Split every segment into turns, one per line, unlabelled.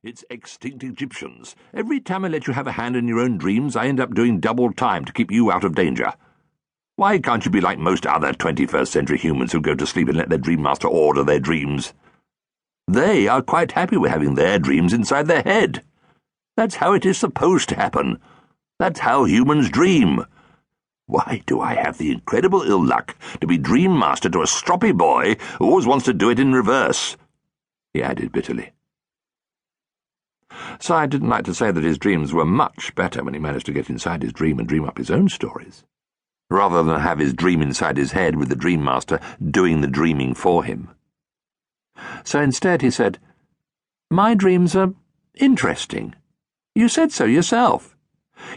It's extinct Egyptians. Every time I let you have a hand in your own dreams, I end up doing double time to keep you out of danger. Why can't you be like most other 21st century humans who go to sleep and let their dream master order their dreams? They are quite happy with having their dreams inside their head. That's how it is supposed to happen. That's how humans dream. Why do I have the incredible ill luck to be dream master to a stroppy boy who always wants to do it in reverse? He added bitterly. Cy didn't like to say that his dreams were much better when he managed to get inside his dream and dream up his own stories, rather than have his dream inside his head with the dream master doing the dreaming for him. So instead he said, "My dreams are interesting. You said so yourself.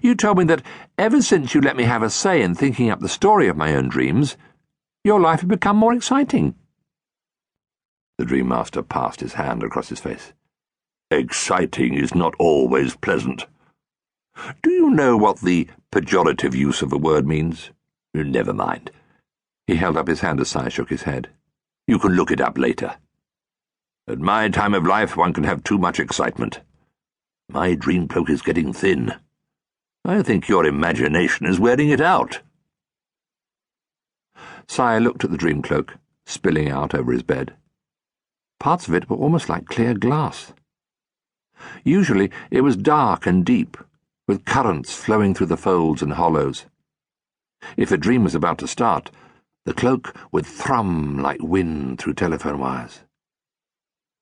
You told me that ever since you let me have a say in thinking up the story of my own dreams, your life had become more exciting." The dream master passed his hand across his face. "Exciting is not always pleasant. Do you know what the pejorative use of a word means? Never mind." He held up his hand as Cy shook his head. "You can look it up later. At my time of life, one can have too much excitement. My dream cloak is getting thin. I think your imagination is wearing it out." Cy looked at the dream cloak, spilling out over his bed. Parts of it were almost like clear glass. Usually it was dark and deep, with currents flowing through the folds and hollows. If a dream was about to start, the cloak would thrum like wind through telephone wires.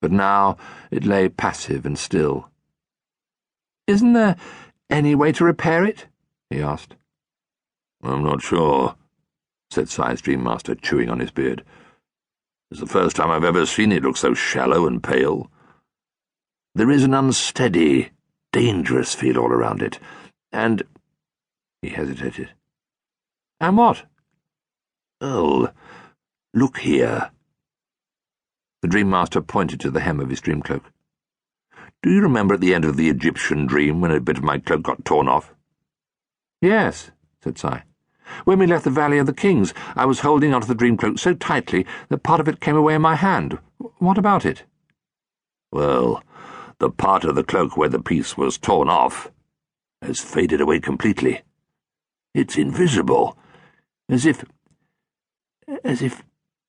But now it lay passive and still. "Isn't there any way to repair it?" he asked. "I'm not sure," said Cy's dream master, chewing on his beard. "It's the first time I've ever seen it look so shallow and pale. There is an unsteady, dangerous feel all around it, and—" he hesitated. "And what?" "Oh, look here." The dream master pointed to the hem of his dream cloak. "Do you remember at the end of the Egyptian dream when a bit of my cloak got torn off?" "Yes," said Cy. "When we left the Valley of the Kings, I was holding onto the dream cloak so tightly that part of it came away in my hand. What about it?" "Well, the part of the cloak where the piece was torn off has faded away completely. It's invisible, as if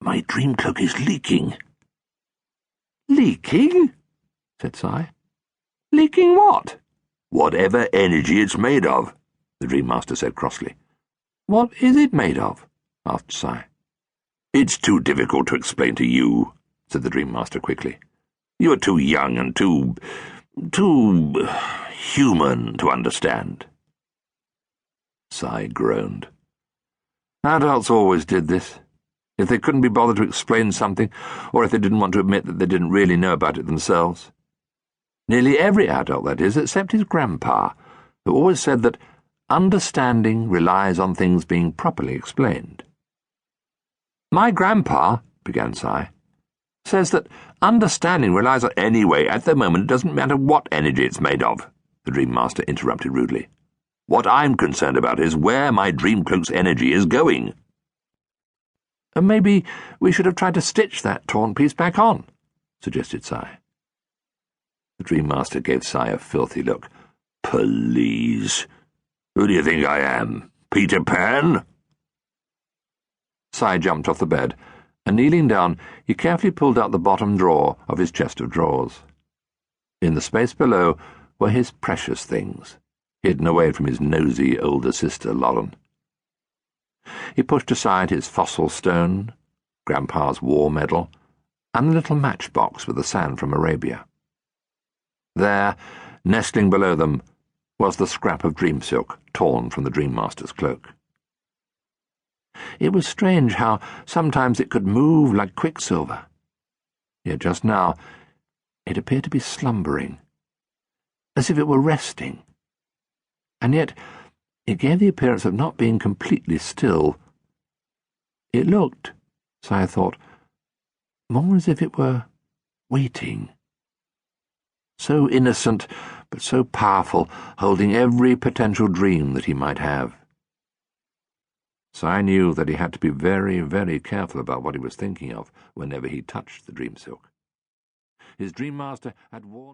my dream cloak is leaking." "Leaking?" said Cy. "Leaking what?" "Whatever energy it's made of," the dream master said crossly. "What is it made of?" asked Cy. "It's too difficult to explain to you," said the dream master quickly. "You are too young and too human to understand." Cy groaned. Adults always did this. If they couldn't be bothered to explain something, or if they didn't want to admit that they didn't really know about it themselves. Nearly every adult, that is, except his grandpa, who always said that understanding relies on things being properly explained. "My grandpa," began Cy, "says that understanding relies on—" "Anyway, at the moment it doesn't matter what energy it's made of," the dream master interrupted rudely. "What I'm concerned about is where my dream cloak's energy is going." "And maybe we should have tried to stitch that torn piece back on," suggested Cy. The dream master gave Cy a filthy look. "Please. Who do you think I am, Peter Pan?" Cy jumped off the bed, and kneeling down, he carefully pulled out the bottom drawer of his chest of drawers. In the space below were his precious things, hidden away from his nosy older sister, Lauren. He pushed aside his fossil stone, Grandpa's war medal, and the little matchbox with the sand from Arabia. There, nestling below them, was the scrap of dream silk torn from the dream master's cloak. It was strange how sometimes it could move like quicksilver, yet just now it appeared to be slumbering, as if it were resting, and yet it gave the appearance of not being completely still. It looked, Cy thought, more as if it were waiting. So innocent, but so powerful, holding every potential dream that he might have. Cy knew that he had to be very, very careful about what he was thinking of whenever he touched the dream silk. His dream master had warned